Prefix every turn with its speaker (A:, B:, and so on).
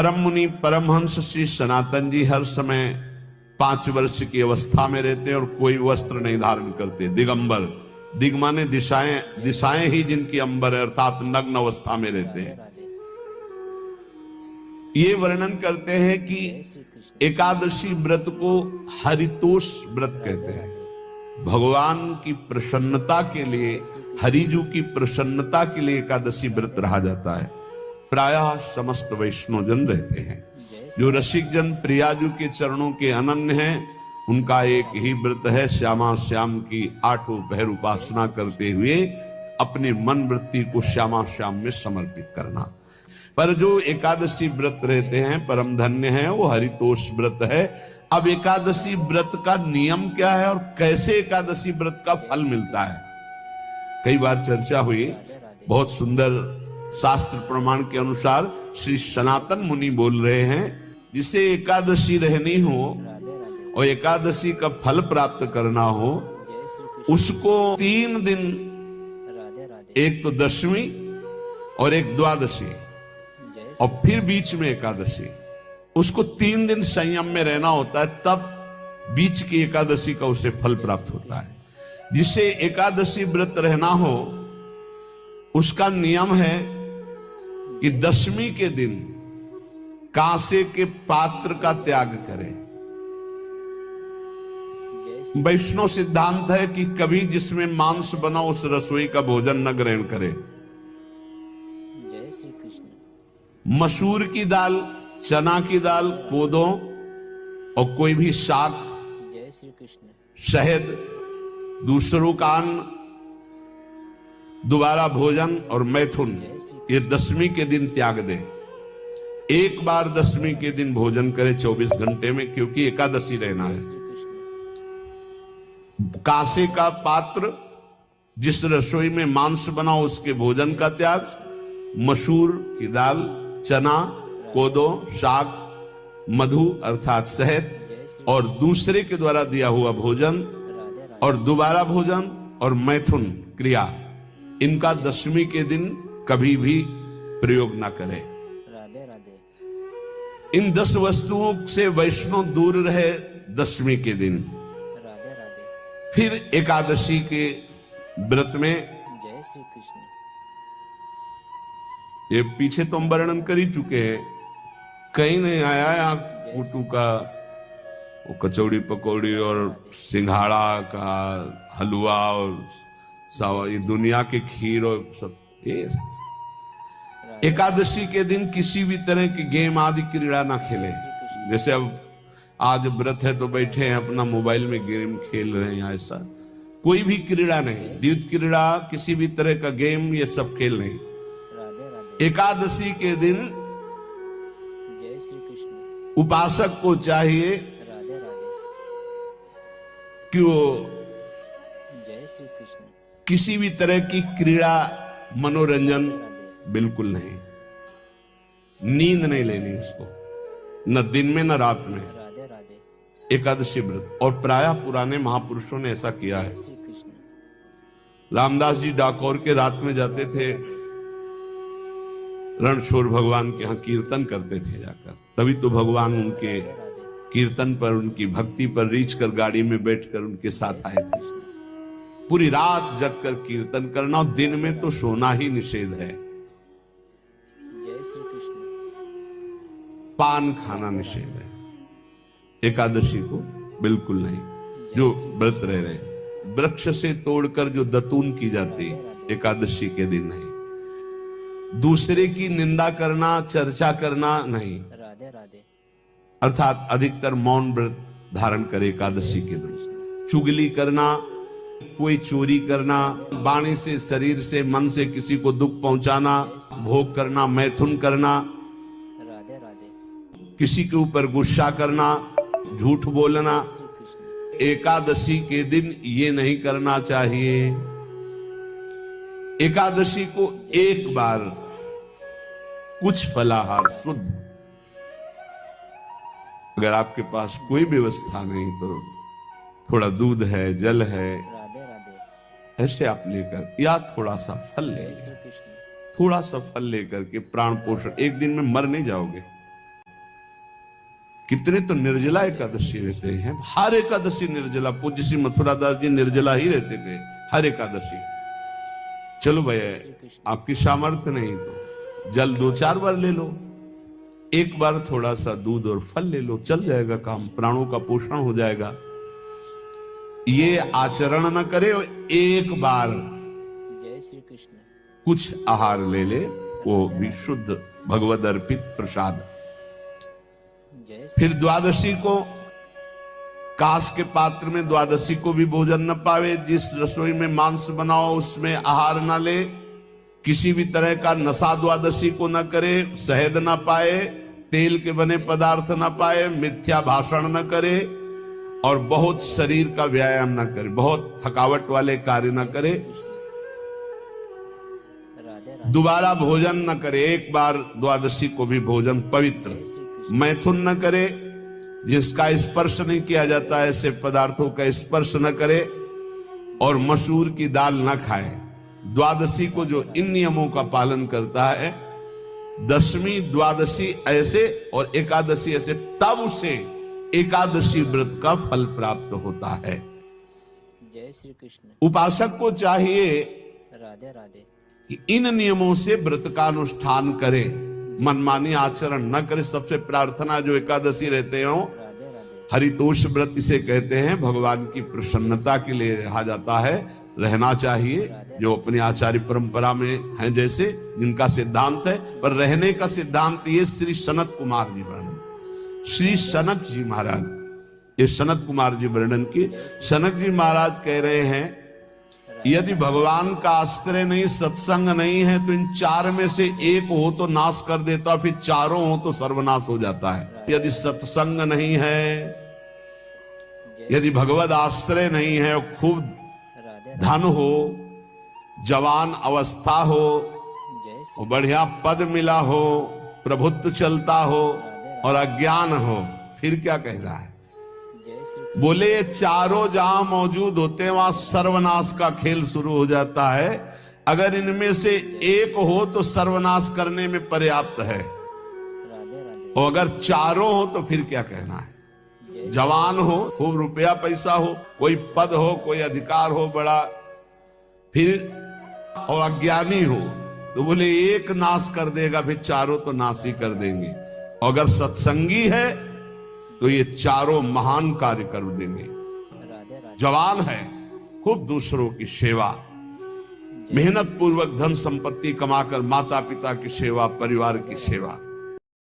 A: परम मुनि परमहंस श्री सनातन जी हर समय 5 वर्ष की अवस्था में रहते और कोई वस्त्र नहीं धारण करते, दिगंबर। दिग माने दिशाएं, दिशाएं ही जिनकी अंबर है, अर्थात नग्न अवस्था में रहते हैं। ये वर्णन करते हैं कि एकादशी व्रत को हरितोष व्रत कहते हैं। भगवान की प्रसन्नता के लिए, हरिजू की प्रसन्नता के लिए एकादशी व्रत रहा जाता है। प्रायः समस्त वैष्णव जन रहते हैं। जो रसिक जन प्रियाजू के चरणों के अनन्य हैं, उनका एक ही व्रत है, श्यामा श्याम की 8 पहर उपासना करते हुए अपने मन वृत्ति को श्यामा श्याम में समर्पित करना। पर जो एकादशी व्रत रहते हैं परम धन्य है, वो हरितोष व्रत है। अब एकादशी व्रत का नियम क्या है और कैसे एकादशी व्रत का फल मिलता है, कई बार चर्चा हुई। बहुत सुंदर शास्त्र प्रमाण के अनुसार श्री सनातन मुनि बोल रहे हैं, जिसे एकादशी रहनी हो और एकादशी का फल प्राप्त करना हो, उसको 3 दिन, एक तो दशमी और एक द्वादशी और फिर बीच में एकादशी, उसको 3 दिन संयम में रहना होता है, तब बीच की एकादशी का उसे फल प्राप्त होता है। जिसे एकादशी व्रत रहना हो उसका नियम है कि दशमी के दिन कांसे के पात्र का त्याग करें। वैष्णव सिद्धांत है कि कभी जिसमें मांस बना उस रसोई का भोजन न ग्रहण करे। मसूर की दाल, चना की दाल, कोदों और कोई भी शाक, शहद, दूसरों का अन्न, दोबारा भोजन और मैथुन, ये दशमी के दिन त्याग दे। एक बार दशमी के दिन भोजन करे 24 घंटे में, क्योंकि एकादशी रहना है। कांसे का पात्र, जिस रसोई में मांस बना उसके भोजन का त्याग, मसूर की दाल, चना, कोदो, शाक, मधु अर्थात शहद और दूसरे के द्वारा दिया हुआ भोजन और दोबारा भोजन और मैथुन क्रिया, इनका दशमी के दिन कभी भी प्रयोग ना करें। इन 10 वस्तुओं से वैष्णव दूर रहे दशमी के दिन। फिर एकादशी के व्रत में, ये पीछे तो हम वर्णन कर ही चुके हैं, कहीं नहीं आया यहाँ कुटू का वो कचौड़ी पकौड़ी और सिंघाड़ा का हलवा और ये दुनिया के खीर और सब। ये एकादशी के दिन किसी भी तरह की गेम आदि क्रीड़ा ना खेले। जैसे अब आज व्रत है तो बैठे हैं अपना मोबाइल में गेम खेल रहे हैं, ऐसा कोई भी क्रीड़ा नहीं। द्यूत क्रीड़ा, किसी भी तरह का गेम, ये सब खेल नहीं। एकादशी के दिन उपासक को चाहिए कि वो किसी भी तरह की क्रीड़ा, मनोरंजन बिल्कुल नहीं, नींद नहीं लेनी उसको, न दिन में न रात में। एकादशी व्रत, और प्रायः पुराने महापुरुषों ने ऐसा किया है। रामदास जी डाकोर के रात में जाते थे, रणछोड़ भगवान के यहाँ कीर्तन करते थे जाकर, तभी तो भगवान उनके कीर्तन पर, उनकी भक्ति पर रीछ कर गाड़ी में बैठकर उनके साथ आए थे। पूरी रात जगकर कीर्तन करना, और दिन में तो सोना ही निषेध है। पान खाना निषेध है, एकादशी को बिल्कुल नहीं। जो व्रत रह रहे, वृक्ष से तोड़कर जो दतून की जाती एकादशी के दिन नहीं। दूसरे की निंदा करना, चर्चा करना नहीं, अर्थात अधिकतर मौन व्रत धारण करे एकादशी के दिन। चुगली करना, कोई चोरी करना, वाणी से, शरीर से, मन से किसी को दुख पहुंचाना, भोग करना, मैथुन करना, किसी के ऊपर गुस्सा करना, झूठ बोलना, एकादशी के दिन ये नहीं करना चाहिए। एकादशी को एक बार कुछ फलाहार शुद्ध, अगर आपके पास कोई व्यवस्था नहीं तो थोड़ा दूध है, जल है, ऐसे आप लेकर, या थोड़ा सा फल ले लें, थोड़ा सा फल लेकर के प्राण पोषण, एक दिन में मर नहीं जाओगे। कितने तो निर्जला एकादशी रहते हैं, हर एकादशी निर्जला। पूज्य श्री मथुरा दास जी निर्जला ही रहते थे हर एकादशी। चलो भैया आपकी सामर्थ्य नहीं तो जल 2-4 बार ले लो, एक बार थोड़ा सा दूध और फल ले लो, चल जाएगा काम, प्राणों का पोषण हो जाएगा। ये आचरण न करे और एक बार
B: जय श्री कृष्ण
A: कुछ आहार ले ले, वो भी शुद्ध भगवद अर्पित प्रसाद।
B: जय
A: फिर द्वादशी को कांस के पात्र में द्वादशी को भी भोजन न पावे। जिस रसोई में मांस बनाओ उसमें आहार न ले, किसी भी तरह का नशा द्वादशी को न करे, शहद न पाए, तेल के बने पदार्थ न पाए, मिथ्या भाषण न करे और बहुत शरीर का व्यायाम न करे, बहुत थकावट वाले कार्य न करे,
B: राधे राधे
A: दोबारा भोजन न करे, एक बार द्वादशी को भी भोजन पवित्र, मैथुन न करे, जिसका स्पर्श नहीं किया जाता है ऐसे पदार्थों का स्पर्श न करे और मसूर की दाल न खाए। द्वादशी को जो इन नियमों का पालन करता है, दशमी द्वादशी ऐसे और एकादशी ऐसे, तब उसे एकादशी व्रत का फल प्राप्त होता है।
B: जय श्री कृष्ण
A: उपासक को चाहिए
B: राधे राधे
A: कि इन नियमों से व्रत का अनुष्ठान करे, मनमानी आचरण न करे। सबसे प्रार्थना जो एकादशी रहते हो,
B: राधे राधे
A: हरितोष व्रत इसे कहते हैं, भगवान की प्रसन्नता के लिए रहा जाता है, रहना चाहिए। जो अपनी आचार्य परंपरा में है, जैसे जिनका सिद्धांत है, पर रहने का सिद्धांत ये श्री सनत कुमार जी वर्णन, श्री सनक जी महाराज, ये सनत कुमार जी वर्णन की। सनक जी महाराज कह रहे हैं, यदि भगवान का आश्रय नहीं, सत्संग नहीं है, तो इन 4 में से एक हो तो नाश कर देता, फिर चारों हो तो सर्वनाश हो जाता है। यदि सत्संग नहीं है, यदि भगवद आश्रय नहीं है, और खूब
B: राधे
A: धन हो, जवान अवस्था हो,
B: जय श्री
A: और बढ़िया पद मिला हो, प्रभुत्व चलता हो और अज्ञान हो, फिर क्या कह रहा है?
B: जय श्री
A: बोले ये चारों जहां मौजूद होते हैं वहां सर्वनाश का खेल शुरू हो जाता है। अगर इनमें से एक हो तो सर्वनाश करने में पर्याप्त है,
B: राधे राधे
A: और अगर चारों हो तो फिर क्या कहना है?
B: जय
A: जवान हो, खूब रुपया पैसा हो, कोई पद हो, कोई अधिकार हो बड़ा, फिर और अज्ञानी हो, तो बोले एक नाश कर देगा, फिर चारों तो नाश ही कर देंगे। और अगर सत्संगी है तो ये चारों महान कार्य कर देंगे।
B: राधे राधे
A: जवान है, खूब दूसरों की सेवा, मेहनत पूर्वक धन संपत्ति कमाकर माता पिता की सेवा, परिवार की सेवा,